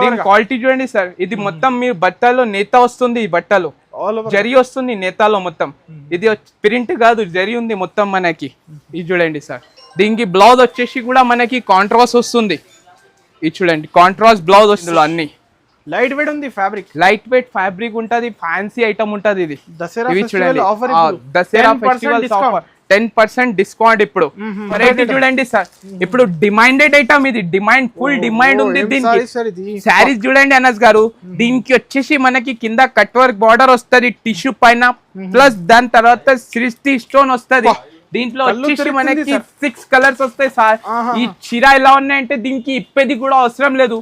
దీని క్వాలిటీ చూడండి సార్, ఇది మొత్తం మీ బట్టలో నేత వస్తుంది, ఈ బట్టలో జరి వస్తుంది నేతలో మొత్తం. ఇది ప్రింట్ కాదు, జరి ఉంది మొత్తం మనకి. ఇది చూడండి సార్, దీనికి బ్లౌజ్ వచ్చేసి కూడా మనకి కాంట్రాస్ట్ వస్తుంది. ఇది చూడండి కాంట్రాస్ట్ బ్లౌజ్ వస్తుంది. అన్ని లైట్ వెయిట్ ఉంది ఫ్యాబ్రిక్, లైట్ వెయిట్ ఫ్యాబ్రిక్ ఉంటది, ఫ్యాన్సీ ఐటమ్ ఉంటది. ఇది దసరా ఇవి చూడండి offer, Dasara festival offer 10% discount. ఇప్పుడు వెరైటీ చూడండి సార్, ఇప్పుడు డిమాండెడ్ ఐటమ్ ఇది, డిమాండ్ ఫుల్ డిమాండ్ ఉంది దీనికి. శారీస్ చూడండి అనస్ గారు, దీనికి వచ్చేసి మనకి కింద కట్ వర్క్ బార్డర్ వస్తుంది టిష్యూ పైన, ప్లస్ దాని తర్వాత 60 స్టోన్ వస్తుంది. దీంట్లో వచ్చేసి మనకి 6 కలర్స్ వస్తాయి సార్. ఈ చీర ఎలా ఉన్నాయంటే దీనికి ఇప్పేది కూడా అవసరం లేదు.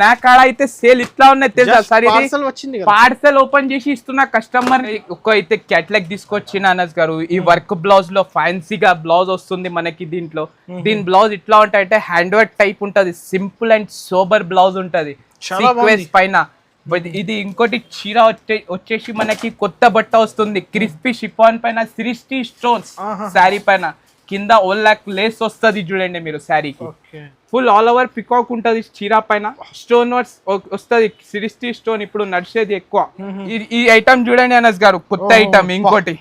నా కాడ అయితే సేల్ ఇట్లా ఉన్నాయి తెలుసా సార్. ఇది పార్సల్ ఓపెన్ చేసి ఇస్తున్న కస్టమర్. ఒక అయితే క్యాటలాగ్ తీసుకొచ్చిన అనస్ గారు, ఈ వర్క్ బ్లౌజ్ లో ఫ్యాన్సీగా బ్లౌజ్ వస్తుంది మనకి. దీంట్లో దీని బ్లౌజ్ ఇట్లా ఉంటాయంటే హ్యాండ్ వర్క్ టైప్ ఉంటది, సింపుల్ అండ్ సోబర్ బ్లౌజ్ ఉంటది సీక్వెన్స్ పైన. ఇది ఇంకోటి చీర వచ్చేసి మనకి కొత్త బట్ట వస్తుంది, క్రిస్పీ షిఫాన్ పైన 60 స్టోన్స్ శారీ పైన, కింద 1 lakh లేస్ వస్తుంది చూడండి మీరు శారీకి. ఫుల్ ఆల్ ఓవర్ పికాక్ ఉంటది చీర పైన, స్టోన్ వర్క్స్ వస్తుంది 60 స్టోన్. ఇప్పుడు నడిచేది ఎక్కువ. ఈ ఐటమ్ చూడండి అనస్ గారు, కొత్త ఐటమ్. ఇంకోటి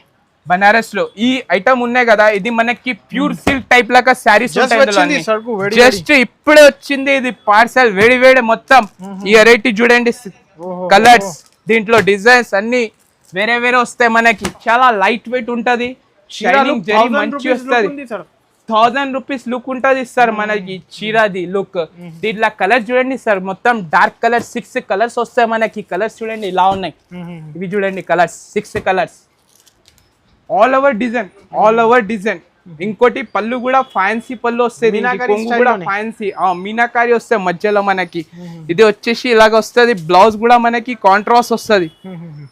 బనారస్ లో ఈ ఐటమ్ ఉన్నాయి కదా, ఇది మనకి ప్యూర్ సిల్క్ టైప్ లాగా శారీస్ ఉంటాయి. జస్ట్ ఇప్పుడే వచ్చింది ఇది పార్సల్, వేడి వేడి మొత్తం. ఈ వెరైటీ చూడండి, కలర్స్ దీంట్లో డిజైన్స్ అన్ని వేరే వేరే వస్తాయి మనకి. చాలా లైట్ వెయిట్ ఉంటది, షైనింగ్ జరీ మంచి వస్తుంది. 1000 రూపీస్ లుక్ ఉంటది సార్ మనకి చీరది లుక్. దీంట్లో కలర్ చూడండి సార్, మొత్తం డార్క్ కలర్ 6 కలర్స్ వస్తాయి మనకి. కలర్స్ చూడండి ఇలా ఉన్నాయి, ఇవి చూడండి colours 6 colours, all over design, all over design. ఇంకోటి పళ్ళు కూడా ఫ్యాన్సీ పళ్ళు వస్తాయి, కొంగు కూడా ఫ్యాన్సీ మీనాకారి వస్తాయి మధ్యలో మనకి. ఇది వచ్చేసి ఇలాగ వస్తుంది. బ్లౌజ్ కూడా మనకి కాంట్రాస్ట్ వస్తుంది,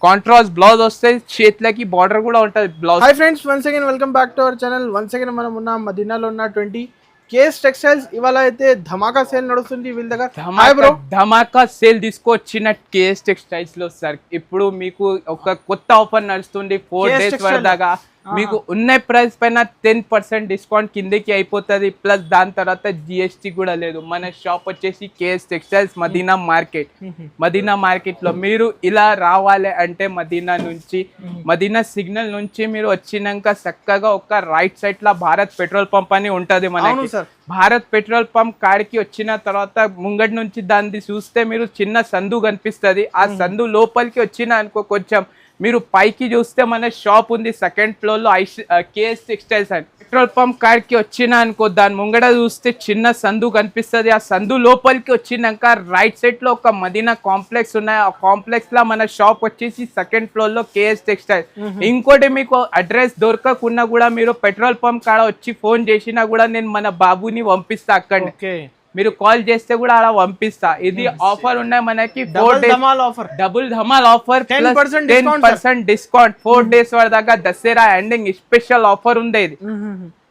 కాంట్రాస్ట్ బ్లౌజ్ వస్తాయి, చేతులకి బార్డర్ కూడా ఉంటది blouse. Hi friends, once again welcome back to our channel. Once again మనం ఉన్న మదీనాలో ఉన్న 20 కేఎస్ టెక్స్టైల్స్. ఇవాళ అయితే ధమాకా సేల్ నడుస్తుంది వీళ్ళ దగ్గర. ధమాకా సేల్ తీసుకొచ్చిన కేఎస్ టెక్స్టైల్స్ లో సార్, ఇప్పుడు మీకు ఒక కొత్త ఆఫర్ నడుస్తుంది 4 days వరదాకా. మీకు ఉన్న ప్రైస్ పైన 10% డిస్కౌంట్ కిందకి అయిపోతుంది, ప్లస్ దాని తర్వాత జిఎస్టీ కూడా లేదు. మన షాప్ వచ్చేసి KS textiles Madina market. Madina market లో మీరు ఇలా రావాలి అంటే మదీనా సిగ్నల్ నుంచి మీరు వచ్చినాక చక్కగా ఒక రైట్ సైడ్ లా భారత్ పెట్రోల్ పంప్ అని ఉంటది మనకి. భారత్ పెట్రోల్ పంప్ కాడికి వచ్చిన తర్వాత ముంగటి నుంచి దాన్ని చూస్తే మీరు చిన్న సందు కనిపిస్తుంది. ఆ సందు లోపలికి వచ్చిన అనుకో, కొంచెం మీరు పైకి చూస్తే మన షాప్ ఉంది 2nd floor లో కేఎస్ టెక్స్టైల్స్ అని. పెట్రోల్ పంప్ కాడికి వచ్చిన అనుకో, దాని ముంగడ చూస్తే చిన్న సందు కనిపిస్తుంది. ఆ సందు లోపలికి వచ్చినాక రైట్ సైడ్ లో ఒక మదీనా కాంప్లెక్స్ ఉన్నాయి. ఆ కాంప్లెక్స్ లో మన షాప్ వచ్చేసి 2nd floor లో కేఎస్ టెక్స్టైల్. ఇంకోటి మీకు అడ్రస్ దొరకకున్నా కూడా మీరు పెట్రోల్ పంప్ కాడ వచ్చి ఫోన్ చేసినా కూడా నేను మన బాబుని పంపిస్తా అక్కడ. మీరు కాల్ చేస్తే కూడా అలా పంపిస్తా. ఇది ఆఫర్ ఉన్నాయి మనకి, double Dhamaal offer, 10% discount 4 days వరదాకా. దసరా ఎండింగ్ స్పెషల్ ఆఫర్ ఉంది ఇది.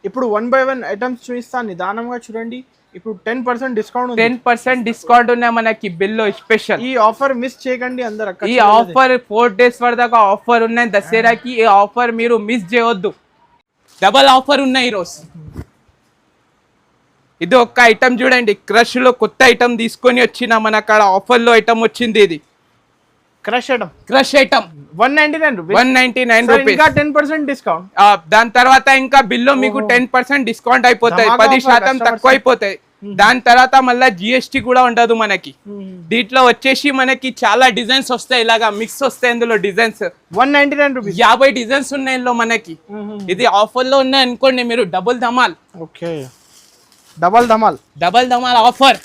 ఇప్పుడు 1 by 1 ఐటమ్స్ చూపిస్తాను, నిదానంగా చూడండి. ఇప్పుడు 10% డిస్కౌంట్, 10% డిస్కౌంట్ ఉన్నాయి మనకి బిల్లో స్పెషల్. ఈ ఆఫర్ మిస్ చేయకండి అందరు. ఈ ఆఫర్ 4 days వరదాకా ఆఫర్ ఉన్నాయి దసరాకి. ఈ ఆఫర్ మీరు మిస్ చేయవద్దు. డబల్ ఆఫర్ ఉన్నాయి ఈరోజు. ఇది ఒక ఐటమ్ చూడండి, క్రష్ లో కొత్త ఐటమ్ తీసుకొని వచ్చిన మన కాడ ఆఫర్ లో ఐటమ్ వచ్చింది. ఇది క్రష్ ఐటమ్ 199 రూపీస్, 10% డిస్కౌంట్. దాని తర్వాత ఇంకా బిల్లో మీకు 10% డిస్కౌంట్ అయిపోతాయి, 10% తక్కువ అయిపోతాయి. దాని తర్వాత మళ్ళీ జిఎస్టీ కూడా ఉండదు మనకి. దీంట్లో వచ్చేసి మనకి చాలా డిజైన్స్ వస్తాయి, ఇలాగా మిక్స్ వస్తాయి. ఇందులో డిజైన్స్ 199 రూపీస్, 50 డిజైన్స్ ఉన్నాయి ఇందులో మనకి. ఇది ఆఫర్ లో ఉన్నాయి అనుకోండి మీరు. Double Dhamaal, double Dhamaal offer,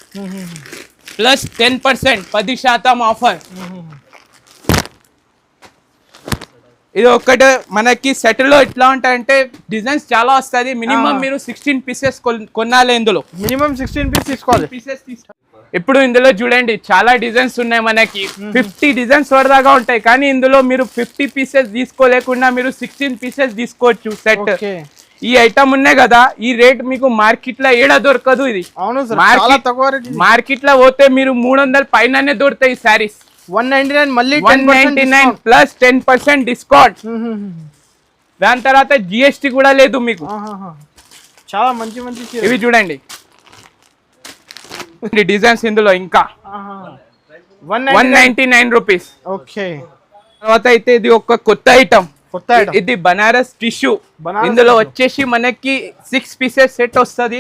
plus 10%, 10% offer. ఇది ఒక్కటే మనకి సెట్ లో ఎట్లా ఉంటాయంటే డిజైన్స్ చాలా వస్తుంది. మినిమం మీరు 16 pieces కొనాలి. ఇందులో మినిమం 16 pieces తీసుకోవాలి. ఇప్పుడు ఇందులో చూడండి చాలా డిజైన్స్ ఉన్నాయి మనకి. 50 డిజైన్స్ వరదాగా ఉంటాయి, కానీ ఇందులో మీరు 50 pieces తీసుకోలేకుండా మీరు 16 pieces తీసుకోవచ్చు సెట్. ఈ ఐటమ్ ఉన్నాయి కదా, ఈ రేట్ మీకు మార్కెట్ లో ఏడా దొరకదు. ఇది మార్కెట్ లో పోతే మీరు 300 పైననే దొరుకుతాయి శారీస్. 199 మళ్ళీ 199 ప్లస్ 10% డిస్కౌంట్. దాని తర్వాత జిఎస్టీ కూడా లేదు మీకు. చాలా మంచి ఇవి చూడండి, డిజైన్స్ ఇందులో ఇంకా 199 రూపీస్. ఓకే, తర్వాత అయితే ఇది ఒక కొత్త ఐటమ్, కొత్త ఐటమ్. ఇది బనారస్ టిష్యూ. ఇందులో వచ్చేసి మనకి 6 పీసెస్ సెట్ వస్తుంది.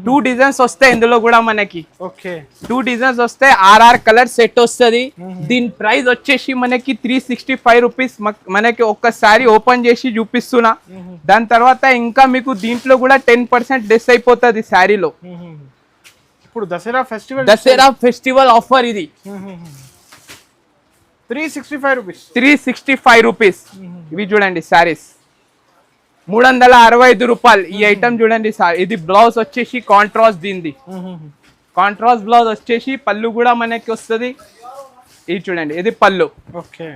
2 డిజైన్స్ వస్తాయి ఇందులో కూడా మనకి. ఓకే, 2 డిజైన్స్ వస్తాయి, ఆర్ఆర్ కలర్ సెట్ వస్తుంది. దీని ప్రైస్ వచ్చేసి మనకి 365 రూపీస్. మనకి ఒక్కసారి ఓపెన్ చేసి చూపిస్తున్నా. దాని తర్వాత ఇంకా మీకు దీంట్లో కూడా 10% లెస్ అయిపోతుంది శారీలో. ఇప్పుడు దసరా ఫెస్టివల్ ఆఫర్ ఇది. 365 రూపీస్. 365 రూపీస్. ఇవి చూడండి శారీస్ 365 రూపాయలు. ఈ ఐటమ్ చూడండి సార్. ఇది బ్లౌజ్ వచ్చేసి కాంట్రాస్ట్, దీనిది కాంట్రాస్ట్ బ్లౌజ్ వచ్చేసి పళ్ళు కూడా మనకి వస్తుంది. ఇది చూడండి, ఇది పళ్ళు. ఓకే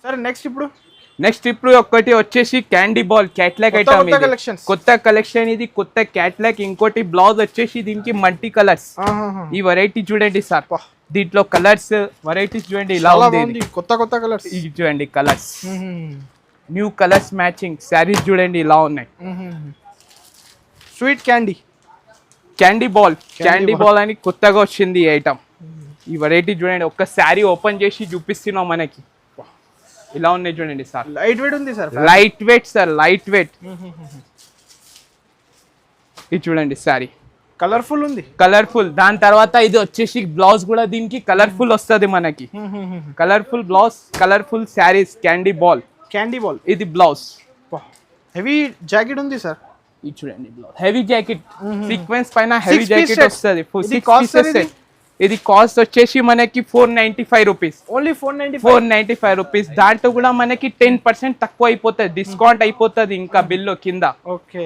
సరే, నెక్స్ట్ ఇప్పుడు ఒకటి వచ్చేసి క్యాండీ బాల్ క్యాట్లాగ్ ఐటమ్. కొత్త కలెక్షన్ ఇది, కొత్త క్యాట్లాగ్. ఇంకోటి బ్లౌజ్ వచ్చేసి దీనికి మల్టీ కలర్స్. ఈ వెరైటీ చూడండి సార్, దీంట్లో కలర్స్ వెరైటీస్ చూడండి ఇలా ఉంది. కొత్త కలర్స్ ఇది చూడండి, colours new colours matching saris చూడండి ఇలా ఉన్నాయి. స్వీట్ క్యాండీ బాల్ అని కొత్తగా వచ్చింది ఈ ఐటమ్. ఈ వెరైటీ చూడండి, ఒక్క శారీ ఓపెన్ చేసి చూపిస్తున్నాం మనకి. ఇలా ఉన్నాయి చూడండి సార్. లైట్ వెయిట్ ఉంది సార్. Light weight. ఇది చూడండి శారీ కలర్ఫుల్ ఉంది. దాని తర్వాత ఇది వచ్చేసి బ్లౌజ్ కూడా దీనికి కలర్ఫుల్ వస్తుంది మనకి. Colourful blouse, colourful saris. Candy ball ఇది బ్లౌజ్. హెవీ జాకెట్ ఉంది సార్. ఇది చూడండి బ్లౌజ్, హెవీ జాకెట్ సీక్వెన్స్ పైన హెవీ జాకెట్ వస్తుంది. ఇది కాస్ట్ వచ్చేసి మనకి 495 రూపీస్. Only 495 rupees. దాంట్లో కూడా మనకి 10% తక్కువ అయిపోతుంది, డిస్కౌంట్ అయిపోతుంది ఇంకా బిల్లు కింద. ఓకే,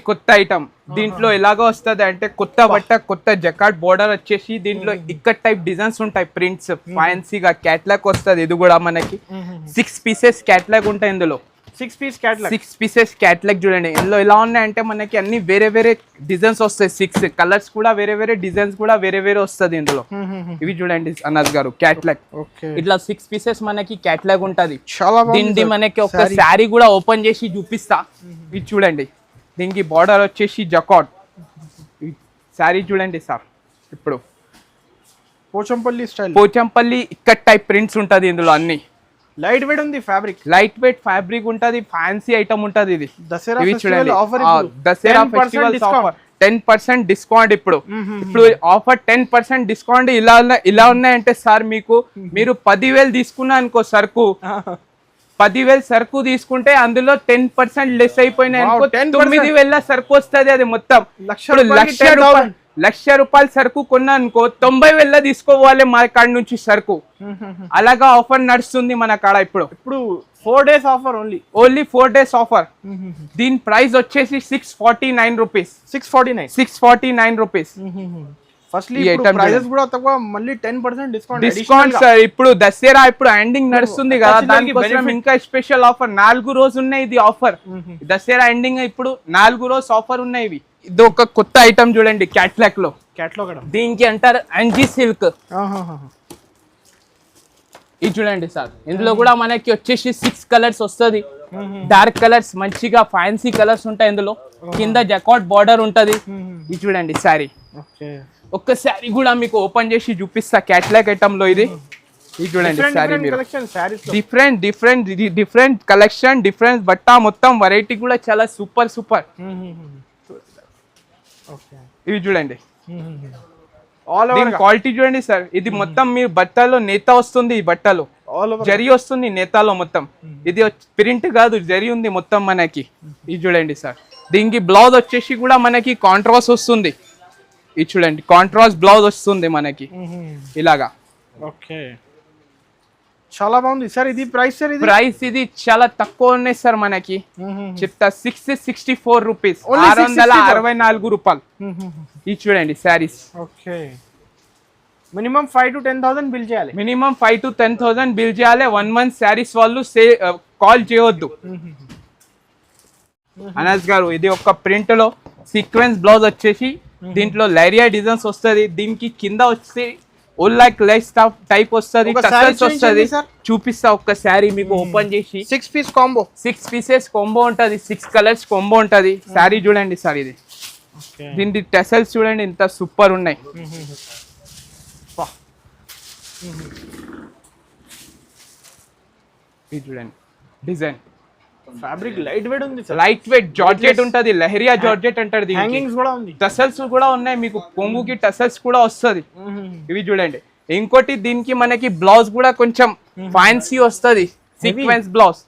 కొత్త ఐటమ్. దీంట్లో ఎలాగో వస్తుంది అంటే కొత్త బట్ట, కొత్త జకాట్ బోర్డర్ వచ్చేసి దీంట్లో ఇక్కడ టైప్ డిజైన్స్ ఉంటాయి, ప్రింట్స్ ఫ్యాన్సీగా. క్యాట్లాగ్ వస్తుంది. ఇది కూడా మనకి 6 పీసెస్ క్యాట్లాగ్ ఉంటాయి ఇందులో. 6 పీసెస్ క్యాట్లాగ్ చూడండి. ఇందులో ఎలా ఉన్నాయంటే మనకి అన్ని వేరే వేరే డిజైన్స్ వస్తాయి. 6 కలర్స్ కూడా వేరే వేరే, డిజైన్స్ కూడా వేరే వేరే వస్తుంది ఇందులో. ఇవి చూడండి అనాజ్ గారు, క్యాట్లాగ్. ఇట్లా 6 పీసెస్ మనకి క్యాట్లాగ్ ఉంటది. దీనికి మనకి ఒక శారీ కూడా ఓపెన్ చేసి చూపిస్తా. ఇది చూడండి, దీనికి బార్డర్ వచ్చేసి జకాట్. శారీ చూడండి సార్. ఇప్పుడు పోచంపల్లి ఇక్కడ టైప్ ప్రింట్స్ ఉంటది ఇందులో. అన్ని లైట్ వెయిట్ ఉంది ఫ్యాబ్రిక్. ఉంటది, ఫ్యాన్సీ ఐటమ్ ఉంటది ఇది. Dasara festival offer 10% discount. ఇప్పుడు ఆఫర్ 10% డిస్కౌంట్. ఇలా ఉన్నాయంటే సార్, మీరు 10,000 తీసుకున్నా అనుకో సరుకు, 10,000 సరుకు తీసుకుంటే అందులో 10% లెస్ అయిపోయినాయి అనుకో, 9,000 సరుకు వస్తుంది. అది మొత్తం లక్ష రూపాయల సరుకు కొన్నా అనుకో 90,000 తీసుకోవాలి మా కాడ నుంచి సరుకు. అలాగా ఆఫర్ నడుస్తుంది మన కాడ. ఇప్పుడు 4 days offer. Only 4 days offer. దీని ప్రైస్ వచ్చేసి 649 రూపీస్. 649 రూపీస్. ప్రైజెస్ కూడా తక్కువ, మళ్ళీ 10% డిస్కౌంట్ సార్. ఇప్పుడు దసరా ఎండింగ్ నడుస్తుంది కదా, దానికోసం ఇంకా స్పెషల్ ఆఫర్. 4 రోజులు ఉన్నాయి ఇది ఆఫర్. దసరా ఎండింగ్ ఇప్పుడు 4 రోజు ఆఫర్ ఉన్నాయి ఇవి. ఇది ఒక కొత్త ఐటమ్ చూడండి, క్యాట్లాగ్ లో. దీనికి అంటారు అంజీ సిల్క్. ఇది చూడండి సార్. ఇందులో కూడా మనకి వచ్చేసి 6 కలర్స్ వస్తుంది. డార్క్ కలర్స్, మంచిగా ఫ్యాన్సీ కలర్స్ ఉంటాయి ఇందులో. కింద జకాట్ బార్డర్ ఉంటది. ఇది చూడండి శారీ. ఒక్క శారీ కూడా మీకు ఓపెన్ చేసి చూపిస్తా క్యాట్లాగ్ ఐటమ్ లో. ఇది చూడండి శారీ. డిఫరెంట్ కలెక్షన్, డిఫరెంట్ బట్ట, మొత్తం వెరైటీ కూడా చాలా సూపర్. ఇవి చూడండి, క్వాలిటీ చూడండి సార్. ఇది మొత్తం మీ బట్టలో నేత వస్తుంది. ఈ బట్టలో జరీ వస్తుంది నేతాలో మొత్తం. ఇది ప్రింట్ కాదు, జరీ ఉంది మొత్తం మనకి. ఇది చూడండి సార్. దీనికి బ్లౌజ్ వచ్చేసి కూడా మనకి కాంట్రాస్ట్ వస్తుంది. ఇది చూడండి, కాంట్రాస్ట్ బ్లౌజ్ వస్తుంది మనకి ఇలాగా. ఓకే, చాలా బాగుంది సార్. ఇది ప్రైస్ ఇది చాలా తక్కువ ఉన్నాయి సార్ మనకి. చెప్తా 664 రూపీస్, 664 రూపాయలు. ఇది చూడండి saris. Okay, minimum 5 to 10,000 bill చేయాలి. మినిమం 5 to 10,000 బిల్ చేయాలి. 1 month శారీస్ వాళ్ళు కాల్ చేయవద్దు. అనస్ గారు, ఇది ఒక ప్రింట్ లో సీక్వెన్స్ బ్లౌజ్ వచ్చేసి దీంట్లో లైరియా డిజైన్స్ వస్తుంది. దీనికి కింద వచ్చి ఓల్లాక్ లైట్ స్టాఫ్ టైప్ వస్తుంది, టసల్స్ వస్తుంది. చూపిస్తా ఒక్క శారీ మీకు ఓపెన్ చేసి. 6 piece కాంబో, 6 pieces కాంబో ఉంటది. 6 కలర్స్ కాంబో ఉంటది. శారీ చూడండి సార్. ఇది దీని టెసల్స్ చూడండి ఇంత సూపర్ ఉన్నాయి. ఇది చూడండి డిజైన్, ఫ్యాబ్రిక్ లైట్ వెయిట్ ఉంది సార్, లైట్ వెయిట్ జార్జెట్ ఉంటది, లెహరియా జార్జెట్ అంటారు దీనికి. హ్యాంగింగ్స్ కూడా ఉంది, టసల్స్ కూడా ఉన్నాయి మీకు, కొంగుకి టసల్స్ కూడా వస్తది. ఇవి చూడండి. ఇంకోటి దీనికి మనకి బ్లౌజ్ కూడా కొంచెం ఫ్యాన్సీ వస్తది, సీక్వెన్స్ బ్లౌజ్.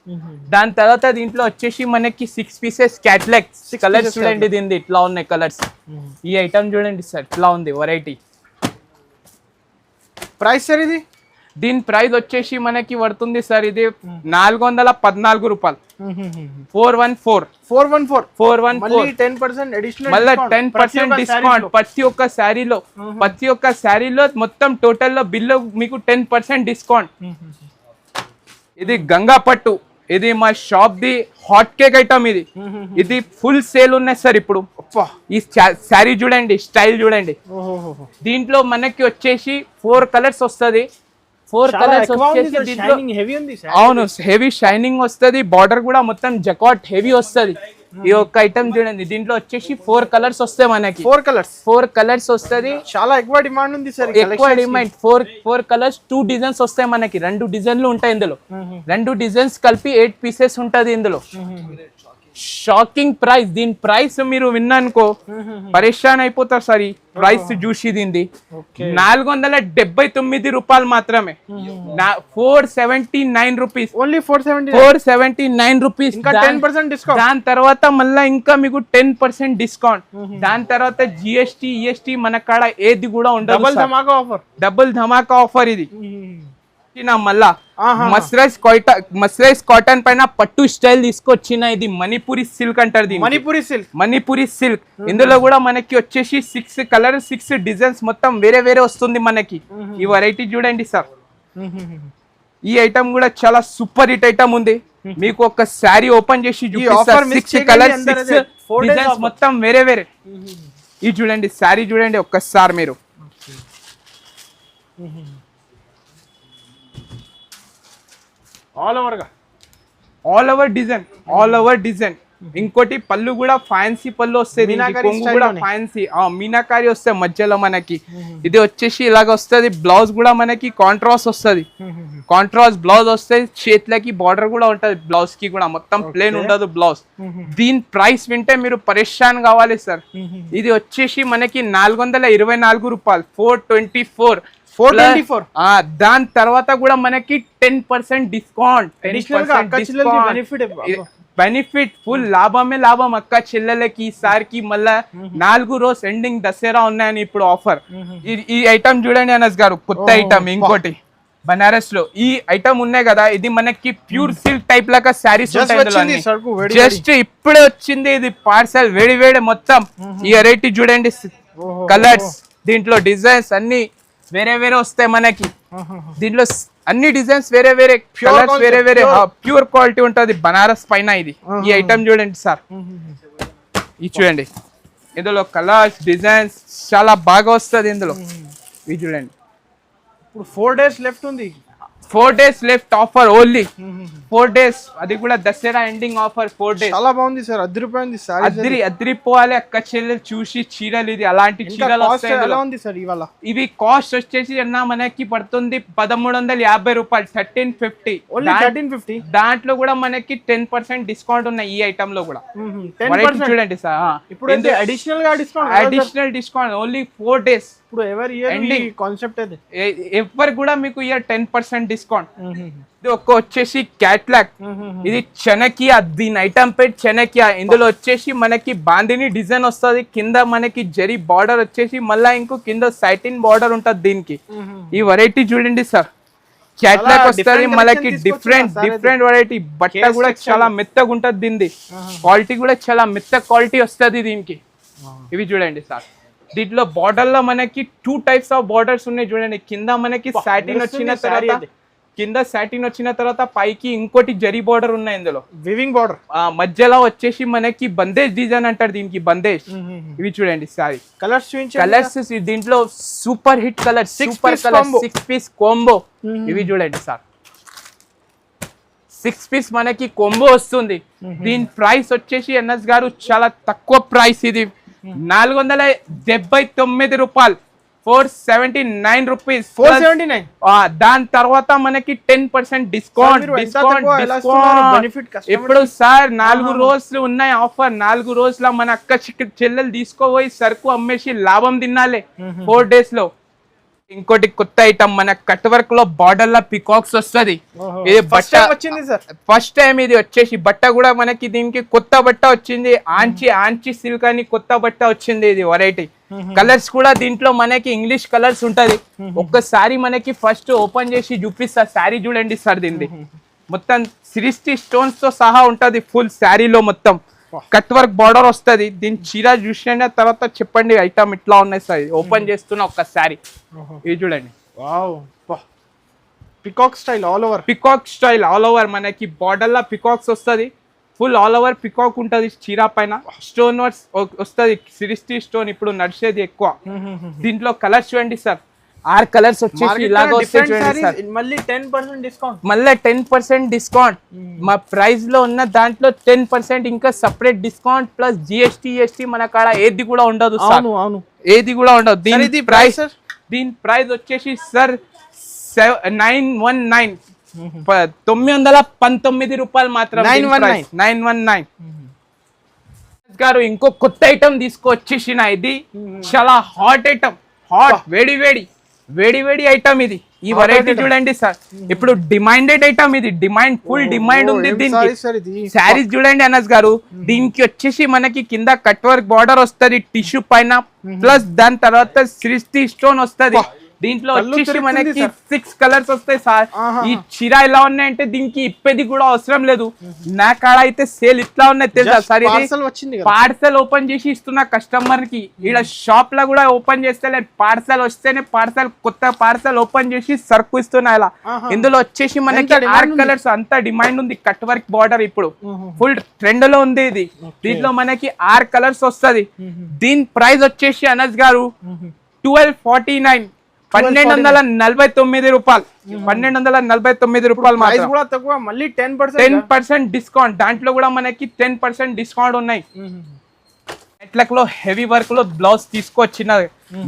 దాని తర్వాత దీంట్లో వచ్చేసి మనకి 6 పీసెస్ క్యాట్లాగ్ కలర్స్ చూడండి, దీనిది ఇట్లా ఉన్నాయి కలర్స్. ఈ ఐటమ్ చూడండి సార్ ఇట్లా ఉంది వెరైటీ. ప్రైస్ సార్ ఇది? దీని ప్రైస్ వచ్చేసి మనకి పడుతుంది సార్ ఇది 414 రూపాయలు. 414 మళ్ళీ 10% అడిషనల్, మళ్ళీ 10% డిస్కౌంట్ ప్రతి ఒక్క శారీలో మొత్తం టోటల్ లో బిల్లు మీకు 10% డిస్కౌంట్. ఇది గంగా పట్టు, ఇది మా shop the hot cake item. ఇది ఫుల్ సేల్ ఉన్నాయి సార్ ఇప్పుడు. ఈ శారీ చూడండి, స్టైల్ చూడండి. దీంట్లో మనకి వచ్చేసి 4 కలర్స్ వస్తుంది. 4 కలర్స్ వచ్చేసి దీంట్లో అవును హెవీ షైనింగ్ వస్తుంది. బార్డర్ కూడా మొత్తం జకాట్ హెవీ వస్తుంది. ఈ ఒక్క ఐటమ్ చూడండి, దీంట్లో వచ్చేసి 4 కలర్స్ వస్తాయి మనకి. 4 కలర్స్ వస్తుంది. చాలా ఎక్కువ డిమాండ్ ఉంది సార్, ఎక్కువ డిమాండ్. 4 కలర్స్ 2 డిజైన్స్ వస్తాయి మనకి. 2 డిజైన్లు ఉంటాయి ఇందులో. 2 డిజైన్స్ కలిపి 8 పీసెస్ ఉంటది ఇందులో. Shocking price. దీని ప్రైస్ మీరు విన్నానుకో పరేషాన్ అయిపోతారు సార్. ఈ ప్రైస్ చూసి దీనిది 479 రూపాయలు మాత్రమే. 479 రూపీస్, ఓన్లీ 479 రూపీస్. 10% డిస్కౌంట్. దాని తర్వాత మళ్ళీ ఇంకా మీకు 10% డిస్కౌంట్. దాని తర్వాత జిఎస్టీ ఈఎస్టీ మన కాడ ఏది కూడా ఉండదు. డబుల్ ధమాకా ఆఫర్ ఇది. మళ్ళా మస్రైజ్ కాటన్ పైన పట్టు స్టైల్ తీసుకొచ్చిన ఇది మణిపురి సిల్క్ అంటారు. మణిపురి సిల్క్. ఇందులో కూడా మనకి వచ్చేసి 6 కలర్ 6 డిజైన్స్ మొత్తం వేరే వేరే వస్తుంది మనకి. ఈ వెరైటీ చూడండి సార్. ఈ ఐటమ్ కూడా చాలా సూపర్ హిట్ ఐటమ్ ఉంది. మీకు ఒక శారీ ఓపెన్ చేసి చూపిస్తారు. 6 కలర్ 6 డిజైన్స్ మొత్తం వేరే వేరే. ఇది చూడండి శారీ చూడండి ఒక్కసారి మీరు. All over design. ఇంకోటి పళ్ళు కూడా ఫ్యాన్సీ పళ్ళు వస్తాయి. కొంగు కూడా ఫ్యాన్సీ మీనాకారి వస్తాయి మధ్యలో మనకి. ఇది వచ్చేసి ఇలాగ వస్తుంది. బ్లౌజ్ కూడా మనకి కాంట్రాస్ట్ వస్తుంది. కాంట్రాస్ట్ బ్లౌజ్ వస్తుంది. చేతులకి బార్డర్ కూడా ఉంటది. బ్లౌజ్ కి కూడా మొత్తం ప్లేన్ ఉండదు బ్లౌజ్. దీని ప్రైస్ వింటే మీరు పరేషాన్ కావాలి సార్. ఇది వచ్చేసి మనకి 424 రూపాయలు. 424. దాని తర్వాత కూడా మనకి 10% డిస్కౌంట్. బెనిఫిట్ ఫుల్ లాభమే లాభం అక్క చెల్లెలకి. ఈసారికి మళ్ళా 4 రోజు ఎండింగ్ దసరా ఉన్నాయని ఇప్పుడు ఆఫర్. ఈ ఐటమ్ చూడండి అనస్ గారు, కొత్త ఐటమ్. ఇంకోటి బనారస్ లో ఈ ఐటమ్ ఉన్నాయి కదా, ఇది మనకి ప్యూర్ సిల్క్ టైప్ లాగా శారీస్ ఉంటాయి. జస్ట్ ఇప్పుడే వచ్చింది ఇది పార్సల్, వేడి వేడి మొత్తం. ఈ వెరైటీ చూడండి, కలర్స్ దీంట్లో డిజైన్స్ అన్ని వేరే వేరే వస్తాయి మనకి. దీంట్లో అన్ని డిజైన్స్ వేరే వేరే, కలర్స్ వేరే వేరే, ప్యూర్ క్వాలిటీ ఉంటది బనారస్ పైన ఇది. ఈ ఐటమ్ చూడండి సార్, ఇది చూడండి. ఇందులో కలర్స్ డిజైన్స్ చాలా బాగా వస్తుంది ఇందులో. ఇది చూడండి. ఇప్పుడు 4 days లెఫ్ట్ ఉంది. 4 days left offer only. 4 days, అది కూడా దసరా ఎండింగ్ ఆఫర్. 4 days. చాలా బాగుంది సార్, అదిరిపోయింది సార్. అదిరిపోవాలి అక్క చెల్లెలు చూసి చీరలు. ఇది అలాంటి చీరలు వస్తాయి. ఇవి కాస్ట్ వచ్చేసి అన్న మనకి పడుతుంది 1350 రూపాయలు. 1350. దాంట్లో కూడా మనకి 10% డిస్కౌంట్ ఉన్నాయి ఈ ఐటమ్ లో కూడా. చూడండి సార్, ఇప్పుడు అడిషనల్ డిస్కౌంట్ ఓన్లీ 4 days. ఇప్పుడు ఎవరి కాన్సెప్ట్ అది ఎవరు కూడా మీకు ఇయర్ 10% డిస్కౌంట్. ఇది ఒక్క వచ్చేసి క్యాట్లాగ్. ఇది చెనకియా, దీని ఐటమ్ పేరు చెనకియా. ఇందులో వచ్చేసి మనకి బాందిని డిజైన్ వస్తుంది. కింద మనకి జరీ బార్డర్ వచ్చేసి మళ్ళా ఇంకో కింద సైటిన్ బార్డర్ ఉంటది దీనికి. ఈ వెరైటీ చూడండి సార్, క్యాట్లాగ్ వస్తుంది మనకి. Different variety. బట్ట కూడా చాలా మెత్తగా ఉంటది దీనిది. క్వాలిటీ కూడా చాలా మెత్త క్వాలిటీ వస్తుంది దీనికి. ఇవి చూడండి సార్. దీంట్లో బార్డర్ లో మనకి 2 types ఆఫ్ బార్డర్స్ ఉన్నాయి చూడండి. కింద మనకి సాటిన్ వచ్చిన తర్వాత పైకి ఇంకోటి జరీ బార్డర్ ఉన్నాయి ఇందులో, వివింగ్ బార్డర్. మధ్యలో వచ్చేసి మనకి బందేజ్ డిజైన్ అంటారు దీనికి, బందేజ్. ఇవి చూడండి సారీ. కలర్స్ దీంట్లో super hit colour, super colour. 6 piece combo. ఇవి చూడండి సార్, 6 piece మనకి కాంబో వస్తుంది. దీని ప్రైస్ వచ్చేసి ఎన్ఎస్ గారు చాలా తక్కువ ప్రైస్. ఇది 479 రూపాయలు, 479 రూపీస్, 479. దాని తర్వాత మనకి 10% డిస్కౌంట్. ఇప్పుడు సార్ 4 రోజులు ఉన్నాయి ఆఫర్. 4 రోజుల మన అక్క చెల్లెలు తీసుకోపోయి సరుకు అమ్మేసి లాభం తినాలి 4 days లో. ఇంకోటి కొత్త ఐటమ్ మన కట్ వర్క్ లో బార్డర్ లా పికాక్స్ వస్తది. ఇది బట్ట వచ్చింది సార్, ఫస్ట్ టైం ఇది వచ్చేసి. బట్ట కూడా మనకి దీనికి కొత్త బట్ట వచ్చింది. ఆంచి సిల్క్ అని కొత్త బట్ట వచ్చింది. ఇది వెరైటీ కలర్స్ కూడా దీంట్లో మనకి ఇంగ్లీష్ కలర్స్ ఉంటది. ఒక్కసారి మనకి ఫస్ట్ ఓపెన్ చేసి చూపిస్తా. శారీ చూడండి సార్, దీన్ని మొత్తం 60 స్టోన్స్ తో సహా ఉంటది. ఫుల్ శారీలో మొత్తం కట్ వర్క్ బార్డర్ వస్తది. దీని చీర చూసిన తర్వాత చెప్పండి ఐటమ్ ఇట్లా ఉన్నాయి సార్. ఓపెన్ చేస్తున్నా ఒక్కసారి, ఇది చూడండి. Peacock style all over, peacock style all over మనకి బార్డర్ లా పికాక్స్ వస్తది. ఫుల్ ఆల్ ఓవర్ పికాక్ ఉంటది చీర పైన. స్టోన్ వర్క్స్ వస్తది, 60 స్టోన్ ఇప్పుడు నడిచేది ఎక్కువ. దీంట్లో కలర్స్ చూడండి సార్, 6 కలర్స్ వచ్చేసి ఇలాగ వస్తాయి చూడండి సార్. మళ్ళీ 10% డిస్కౌంట్, మళ్ళీ 10% డిస్కౌంట్. మా ప్రైస్ లో ఉన్న దాంట్లో 10% ఇంకా సపరేట్ డిస్కౌంట్ ప్లస్ GST మన కాడ ఏది కూడా ఉండదు సార్. ఏది కూడా ఉండదు. దీని ప్రైస్ వచ్చేసి సార్ 919 919 రూపాయలు మాత్రం. 919 గారు ఇంకో కొత్త ఐటమ్ తీసుకొచ్చేసిన. ఇది చాలా హాట్ ఐటమ్, హాట్ వేడి ఐటమ్. ఇది ఈ వెరైటీ చూడండి సార్, ఇప్పుడు డిమాండెడ్ ఐటమ్. ఇది ఫుల్ డిమాండ్ ఉంది దీనికి. శారీస్ చూడండి అనస్ గారు, దీనికి వచ్చేసి మనకి కింద కట్ వర్క్ బార్డర్ వస్తది టిష్యూ పైన, ప్లస్ దాని తర్వాత 60 స్టోన్ వస్తది. దీంట్లో వచ్చేసి మనకి 6 కలర్స్ వస్తాయి సార్. ఈ చీర ఎలా ఉన్నాయంటే దీనికి ఇప్పేది కూడా అవసరం లేదు. నా కాడ అయితే సేల్ ఇట్లా ఉన్నాయి తెలుసా సార్. ఇది పార్సల్ ఓపెన్ చేసి ఇస్తున్నా కస్టమర్ కి. ఇక్కడ షాప్ లో కూడా ఓపెన్ చేస్తే పార్సల్ వస్తేనే కొత్త పార్సల్ ఓపెన్ చేసి సరుకు ఇస్తున్నా ఇలా. ఇందులో వచ్చేసి మనకి 6 కలర్స్. అంత డిమాండ్ ఉంది కట్ వర్క్ బార్డర్, ఇప్పుడు ఫుల్ ట్రెండ్ లో ఉంది ఇది. దీంట్లో మనకి 6 కలర్స్ వస్తది. దీని ప్రైస్ వచ్చేసి అనస్ గారు 1249 1249 రూపాయలు. 1249 రూపాయలు మాత్రం. కూడా తక్కువ, మళ్ళీ 10% డిస్కౌంట్. దాంట్లో కూడా మనకి 10% డిస్కౌంట్ ఉన్నాయి. నెట్లక్ లో హెవీ వర్క్ లో బ్లౌజ్ తీసుకొచ్చిన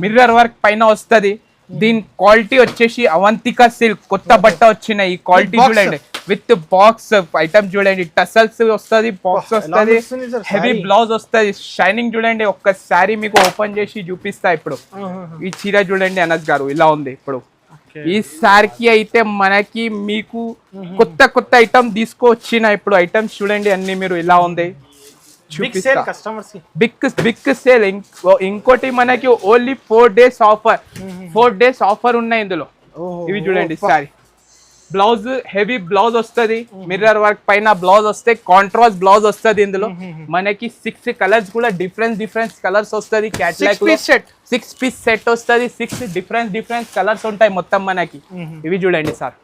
మిర్రర్ వర్క్ పైన వస్తది. దీని క్వాలిటీ వచ్చేసి అవంతిక సిల్క్ కొత్త బట్ట వచ్చిన. ఈ క్వాలిటీ చూడండి, విత్ బాక్స్ ఐటమ్ చూడండి. టసల్స్ వస్తది, బాక్స్ వస్తది, హెవీ బ్లౌజ్ వస్తది. షైనింగ్ చూడండి. ఒక్కసారి మీకు ఓపెన్ చేసి చూపిస్తా. ఇప్పుడు ఈ చీర చూడండి అనస్ గారు, ఇలా ఉంది. ఇప్పుడు ఈ సారికి అయితే మనకి మీకు కొత్త ఐటమ్ తీసుకొచ్చిన. ఇప్పుడు ఐటమ్స్ చూడండి అన్ని మీరు ఇలా ఉంది. Big sale. ఇంకోటి మనకి only 4 days offer. 4 days offer ఉన్నాయి ఇందులో. ఇవి చూడండి సారీ. బ్లౌజ్ హెవీ బ్లౌజ్ వస్తది, మిర్రర్ వర్క్ పైన బ్లౌజ్ వస్తే కాంట్రాస్ట్ బ్లౌజ్ వస్తది. ఇందులో మనకి 6 కలర్స్ కూడా డిఫరెంట్ కలర్స్ వస్తది. క్యాటలాగ్ 6 పీస్ సెట్ వస్తది. 6 డిఫరెంట్ కలర్స్ ఉంటాయి మొత్తం మనకి. ఇవి చూడండి సార్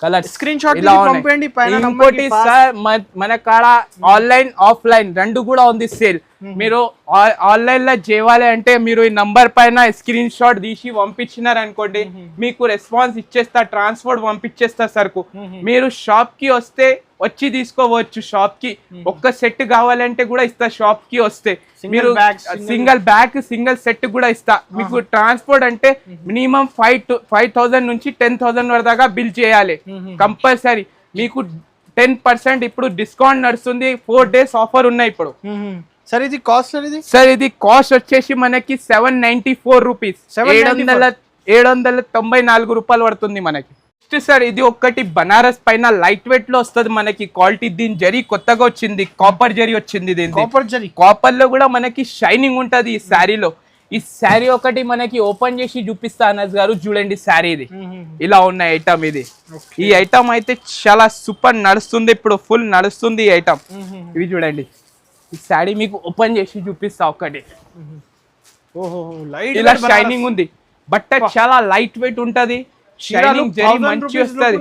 కలర్. స్క్రీన్ షాట్ పంపండి. ఇంకోటి సార్ మన కాడ ఆన్లైన్ ఆఫ్లైన్ రెండు కూడా ఉంది సేల్. మీరు ఆన్లైన్ లో చేయాలి అంటే మీరు ఈ నంబర్ పైన స్క్రీన్ షాట్ తీసి పంపించినారు అనుకోండి, మీకు రెస్పాన్స్ ఇచ్చేస్తా, ట్రాన్స్పోర్ట్ పంపించేస్తా సరుకు. మీరు షాప్ కి వస్తే వచ్చి తీసుకోవచ్చు. షాప్ కి ఒక్క సెట్ కావాలంటే కూడా ఇస్తా. షాప్ కి వస్తే మీరు సింగిల్ సెట్ కూడా ఇస్తా. మీకు ట్రాన్స్పోర్ట్ అంటే మినిమం 5,000 నుంచి 10,000 వరకు దాకా బిల్ చేయాలి కంపల్సరీ. మీకు 10% ఇప్పుడు డిస్కౌంట్ నడుస్తుంది. 4 days ఆఫర్ ఉన్నాయి ఇప్పుడు. సార్ ఇది కాస్ట్ అనేది సార్ ఇది కాస్ట్ వచ్చేసి మనకి 794 రూపీస్, 794 రూపాయలు పడుతుంది మనకి. సార్ ఇది ఒకటి బనారస్ పైన లైట్ వెయిట్ లో వస్తుంది మనకి క్వాలిటీ. దీని జరీ కొత్తగా వచ్చింది, కాపర్ జరీ వచ్చింది. దీని కాపర్ లో కూడా మనకి షైనింగ్ ఉంటది ఈ శారీలో. ఈ శారీ ఒకటి మనకి ఓపెన్ చేసి చూపిస్తా అనస్ గారు. చూడండి శారీ ఇది ఇలా ఉన్న ఐటమ్. ఇది ఈ ఐటమ్ అయితే చాలా సూపర్ నడుస్తుంది, ఇప్పుడు ఫుల్ నడుస్తుంది ఈ ఐటమ్. ఇవి చూడండి ఈ శారీ మీకు ఓపెన్ చేసి చూపిస్తా ఒకటి. ఇలా షైనింగ్ ఉంది, బట్ట చాలా లైట్ వెయిట్ ఉంటది. షైనింగ్ జరీ మంచి వస్తుంది.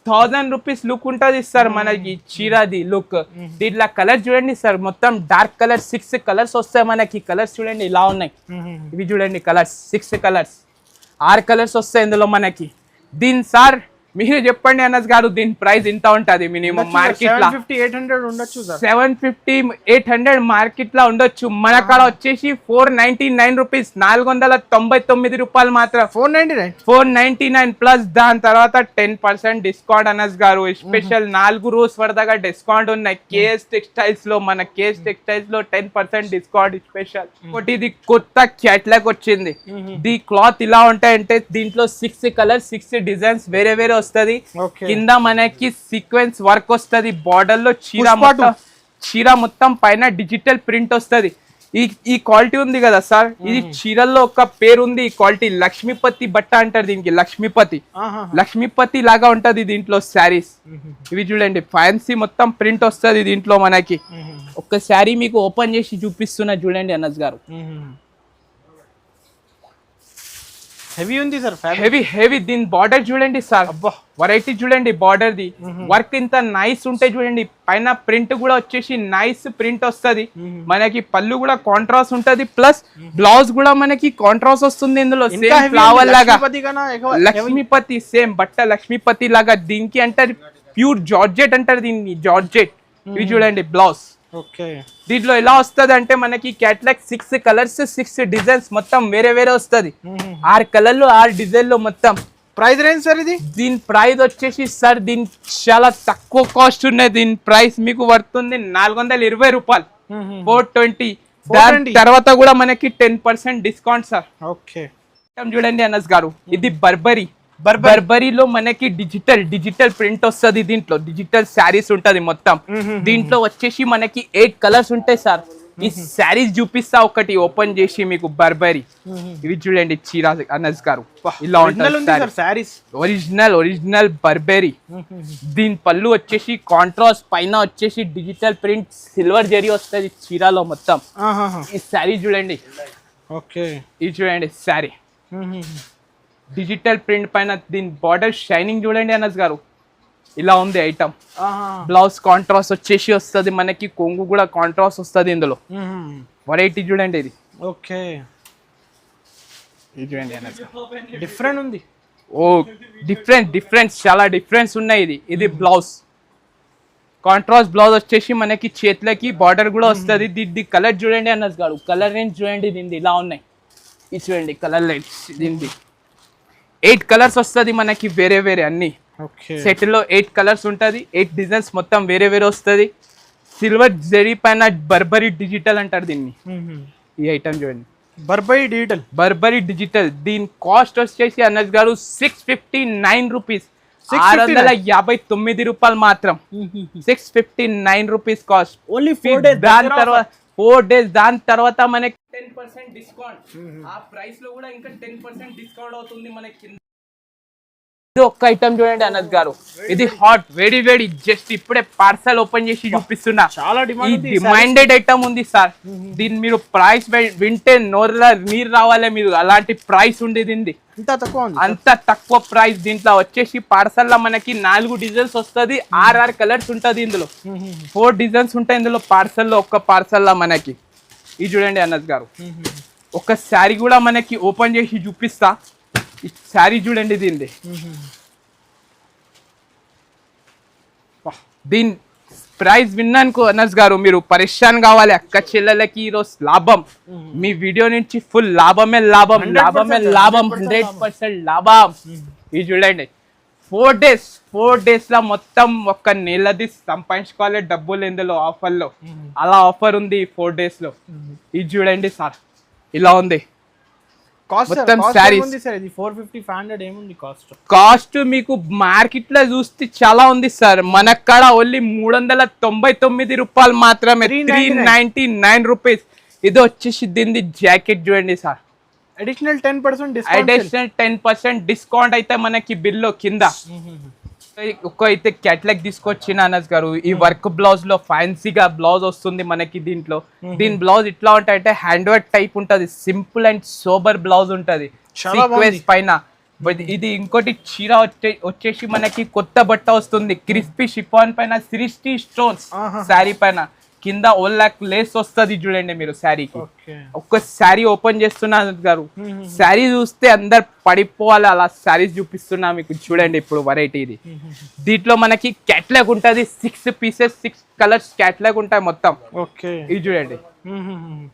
1000 రూపీస్ లుక్ ఉంటది సార్ మనకి చీరది లుక్. దీంట్లో కలర్ చూడండి సార్, మొత్తం డార్క్ కలర్ 6 కలర్స్ వస్తాయి మనకి. కలర్స్ చూడండి ఇలా ఉన్నాయి. ఇవి చూడండి కలర్స్ 6 కలర్స్, 6 కలర్స్ వస్తాయి ఇందులో మనకి. దీని సార్ మీరు చెప్పండి అనస్ గారు, దీని ప్రైస్ ఇంత ఉంటది మినిమం మార్కెట్ లో 750-800 ఉండొచ్చు సార్. 750-800 మార్కెట్ లో ఉండొచ్చు. మన కాడ వచ్చేసి 499 రూపీస్, 499 రూపాయలు మాత్రం. 499 ప్లస్ దాని తర్వాత 10% డిస్కౌంట్ అనస్ గారు. స్పెషల్ 4 రోజు వరదాగా డిస్కౌంట్ ఉన్నాయి కేఎస్ టెక్స్టైల్స్ లో. మన కేఎస్ టెక్స్టైల్స్ లో 10% డిస్కౌంట్ స్పెషల్. ఒకటి ఇది కొత్త క్యాట్లాగ్ వచ్చింది. ది క్లాత్ ఇలా ఉంటాయంటే దీంట్లో 6 కలర్స్ 6 డిజైన్స్ వేరే వేరే వస్తది. కింద మనకి సీక్వెన్స్ వర్క్ వస్తది. బార్డర్ లో చీర మొత్తం పైన డిజిటల్ ప్రింట్ వస్తది. ఈ క్వాలిటీ ఉంది కదా సార్, ఇది చీరల్లో ఒక పేరు ఉంది. ఈ క్వాలిటీ లక్ష్మీపతి బట్ట అంటారు దీనికి. లక్ష్మీపతి లాగా ఉంటది దీంట్లో శారీస్. ఇవి చూడండి ఫ్యాన్సీ మొత్తం ప్రింట్ వస్తది దీంట్లో మనకి. ఒక శారీ మీకు ఓపెన్ చేసి చూపిస్తున్నా చూడండి అనస్ గారు. హెవీ ఉంది సార్, హెవీ. దీని బార్డర్ చూడండి సార్, వెరైటీ చూడండి బార్డర్ ది. వర్క్ ఇంత నైస్ ఉంటాయి చూడండి. పైన ప్రింట్ కూడా వచ్చేసి నైస్ ప్రింట్ వస్తది మనకి. పళ్ళు కూడా కాంట్రాస్ట్ ఉంటది, ప్లస్ బ్లౌజ్ కూడా మనకి కాంట్రాస్ట్ వస్తుంది ఇందులో. సేమ్ ఫ్లవర్ లాగా లక్ష్మీపతి, సేమ్ బట్ట లక్ష్మీపతి లాగా. దీనికి అంటారు ప్యూర్ జార్జెట్ అంటారు దీన్ని, జార్జెట్. ఇవి చూడండి బ్లౌజ్. దీంట్లో ఎలా వస్తది అంటే మనకి క్యాట్లాగ్ 6 కలర్స్ 6 డిజైన్స్ మొత్తం వేరే వేరే వస్తది. 6 కలర్లు 6 డిజైన్ లో మొత్తం. ప్రైస్ రేంజ్ సార్ ఇది? దీని ప్రైస్ వచ్చేసి సార్ దీని చాలా తక్కువ కాస్ట్ ఉన్నాయి. దీని ప్రైస్ మీకు పడుతుంది 420 రూపాయలు, 420. దాని తర్వాత కూడా మనకి 10% డిస్కౌంట్ సార్. చూడండి అనస్ గారు, ఇది బర్బరీలో మనకి డిజిటల్ ప్రింట్ వస్తుంది. దీంట్లో డిజిటల్ శారీస్ ఉంటది మొత్తం. దీంట్లో వచ్చేసి మనకి 8 కలర్స్ ఉంటాయి సార్. ఈ శారీస్ చూపిస్తా ఒకటి ఓపెన్ చేసి మీకు. బర్బరీ ఇవి చూడండి చీర అనస్ గారు, ఇలా ఉంటుంది శారీస్. Original Burberry. దీని పళ్ళు వచ్చేసి కాంట్రాస్ట్, పైన వచ్చేసి డిజిటల్ ప్రింట్ సిల్వర్ జరీ వస్తుంది చీరలో మొత్తం. ఈ శారీ చూడండి, ఇది చూడండి శారీ డిజిటల్ ప్రింట్ పైన. దీని బార్డర్ షైనింగ్ చూడండి అనస్ గారు, ఇలా ఉంది ఐటమ్. బ్లౌజ్ కాంట్రాస్ట్ వచ్చేసి వస్తుంది మనకి. కొంగు కూడా కాంట్రాస్ట్ వస్తుంది ఇందులో. వెరైటీ చూడండి ఇది. ఇది చూడండి అనస్ గారు, డిఫరెంట్ ఉంది. డిఫరెన్స్ చాలా డిఫరెన్స్ ఉన్నాయి. ఇది బ్లౌజ్ కాంట్రాస్ట్ బ్లౌజ్ వచ్చేసి మనకి చేతులకి బార్డర్ కూడా వస్తుంది. దీని కలర్ చూడండి అనస్ గారు, కలర్ రేంజ్ చూడండి దీనిది ఇలా ఉన్నాయి. ఇది చూడండి కలర్ రేంజ్ దీనిది. 8 కలర్స్ వస్తుంది మనకి వేరే వేరే అన్ని. సెట్ లో 8 కలర్స్ ఉంటది. 8 డిజైన్స్ మొత్తం వేరే వేరే వస్తుంది. సిల్వర్ జరీ పైన బర్బరీ డిజిటల్ అంటారు దీన్ని. ఈ ఐటమ్ చూడండి, బర్బరీ డిజిటల్. దీని కాస్ట్ వచ్చేసి అనస్ గారు 659 రూపీస్, 659 రూపాయలు మాత్రం. 659 రూపీస్ కాస్ట్. Only 4 days. దాని తర్వాత 4 డేస్. దాని తర్వాత మనకి 10% డిస్కౌంట్. ఆ ప్రైస్ లో కూడా ఇంకా 10% డిస్కౌంట్ అవుతుంది మనకి. ఇది ఒక్క ఐటమ్ చూడండి అనస్ గారు, ఇది హాట్ వేడి జస్ట్ ఇప్పుడే పార్సల్ ఓపెన్ చేసి చూపిస్తున్నా. చాలా డిమాండెడ్ ఐటమ్ ఉంది సార్. దీన్ని మీరు ప్రైస్ వింటే నీరు రావాలి మీరు. అలాంటి ప్రైస్ ఉండేది అంత తక్కువ ప్రైస్. దీంట్లో వచ్చేసి పార్సల్ లో మనకి 4 డిజైన్స్ వస్తుంది. 6 కలర్స్ ఉంటది ఇందులో. 4 డిజైన్స్ ఉంటాయి ఇందులో పార్సల్ లో. ఒక్క పార్సల్ లో మనకి ఇది చూడండి అనస్ గారు. ఒక శారీ కూడా మనకి ఓపెన్ చేసి చూపిస్తా. ఈ శారీ చూడండి దీనిది. దీని ప్రైస్ విన్నానుకో అనస్ గారు మీరు పరేషాన్ కావాలి. అక్క చెల్లెలకి ఈరోజు లాభం. మీ వీడియో నుంచి ఫుల్ లాభమే లాభం. 100% లాభం. ఇది చూడండి 4 డేస్ లో మొత్తం ఒక్క నెలది సంపాదించుకోవాలి డబ్బులు ఇందులో ఆఫర్ లో. అలా ఆఫర్ ఉంది 4 డేస్ లో. ఇది చూడండి సార్, ఇలా ఉంది మొత్తం శారీస్. కాస్ట్ మీకు మార్కెట్ లో చూస్తే చాలా ఉంది సార్. మన కాడ ఓన్లీ 399 రూపాయలు మాత్రమే, 399 రూపీస్. ఇది వచ్చేసి దీని జాకెట్ చూడండి సార్. అడిషనల్ 10% డిస్కౌంట్ అయితే మనకి బిల్లో కింద. ఒక అయితే క్యాట్లాగ్ తీసుకొచ్చిన అనస్ గారు. ఈ వర్క్ బ్లౌజ్ లో ఫ్యాన్సీగా బ్లౌజ్ వస్తుంది మనకి దీంట్లో. దీని బ్లౌజ్ ఇట్లా ఉంటాయంటే హ్యాండ్ వర్క్ టైప్ ఉంటది. సింపుల్ అండ్ సోబర్ బ్లౌజ్ ఉంటది సీక్వెన్స్ పైన. ఇది ఇంకోటి చీర వచ్చేసి మనకి కొత్త బట్ట వస్తుంది. క్రిస్పీ షిఫాన్ పైన 60 స్టోన్స్ శారీ పైన. కింద ఓలాక్ లేస్ వస్తుంది చూడండి మీరు శారీకి. ఓకే ఒక్క శారీ ఓపెన్ చేస్తున్నా గారు, శారీ చూస్తే అందరు పడిపోవాలి అలా శారీస్ చూపిస్తున్నా మీకు. చూడండి ఇప్పుడు వెరైటీ ఇది. దీంట్లో మనకి క్యాట్లాగ్ ఉంటుంది, 6 పీసెస్ 6 కలర్స్ క్యాట్లాగ్ ఉంటాయి మొత్తం. ఓకే ఇది చూడండి,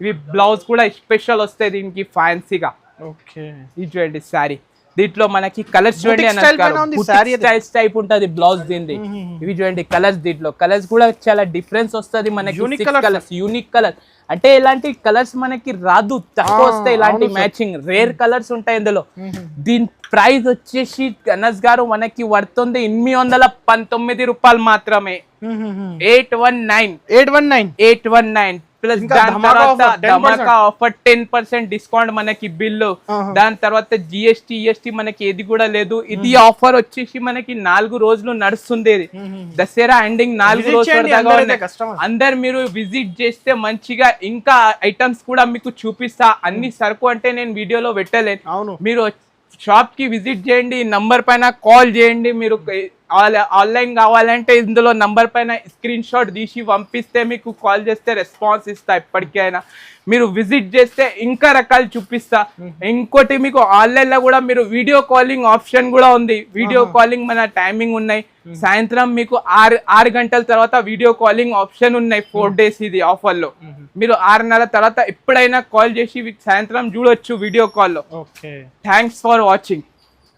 ఇవి బ్లౌజ్ కూడా స్పెషల్ వస్తాయి దీనికి ఫ్యాన్సీగా. ఓకే ఇది చూడండి శారీ, దీంట్లో మనకి కలర్స్ చూడండి స్టైల్స్ టైప్ ఉంటది బ్లౌజ్ దీనిది. ఇవి చూడండి కలర్స్, దీంట్లో కలర్స్ కూడా చాలా డిఫరెన్స్ వస్తుంది మనకి. కలర్స్ యూనిక్ కలర్ అంటే ఇలాంటి కలర్స్ మనకి రాదు, తక్కువ వస్తాయి ఇలాంటి మ్యాచింగ్, రేర్ కలర్స్ ఉంటాయి ఇందులో. దీని ప్రైస్ వచ్చేసి అనస్ గారు మనకి పడుతుంది 819 రూపాయలు మాత్రమే. 819 ప్లస్ దాని తర్వాత ధమాకా ఆఫర్ 10% డిస్కౌంట్ మనకి బిల్లు. దాని తర్వాత జిఎస్టీ మనకి ఏది కూడా లేదు. ఇది ఆఫర్ వచ్చేసి మనకి 4 రోజులు నడుస్తుంది. దసరా ఎండింగ్ 4 రోజులు అందరు మీరు విజిట్ చేస్తే మంచిగా ఇంకా ఐటమ్స్ కూడా మీకు చూపిస్తా. అన్ని సరుకు అంటే నేను వీడియోలో పెట్టలేను. మీరు షాప్ కి విజిట్ చేయండి, నంబర్ పైన కాల్ చేయండి. మీరు ఆన్లైన్ కావాలంటే ఇందులో నంబర్ పైన స్క్రీన్ షాట్ తీసి పంపిస్తే మీకు కాల్ చేస్తే రెస్పాన్స్ ఇస్తా. ఎప్పటికైనా మీరు విజిట్ చేస్తే ఇంకా రకాలు చూపిస్తా. ఇంకోటి మీకు ఆన్లైన్ లో కూడా మీరు వీడియో కాలింగ్ ఆప్షన్ కూడా ఉంది. వీడియో కాలింగ్ మన టైమింగ్ ఉన్నాయి. సాయంత్రం మీకు 6 గంటల తర్వాత వీడియో కాలింగ్ ఆప్షన్ ఉన్నాయి 4 days ఇది ఆఫర్ లో. మీరు 6:30 తర్వాత ఎప్పుడైనా కాల్ చేసి సాయంత్రం చూడొచ్చు వీడియో కాల్ లో. Thanks for watching.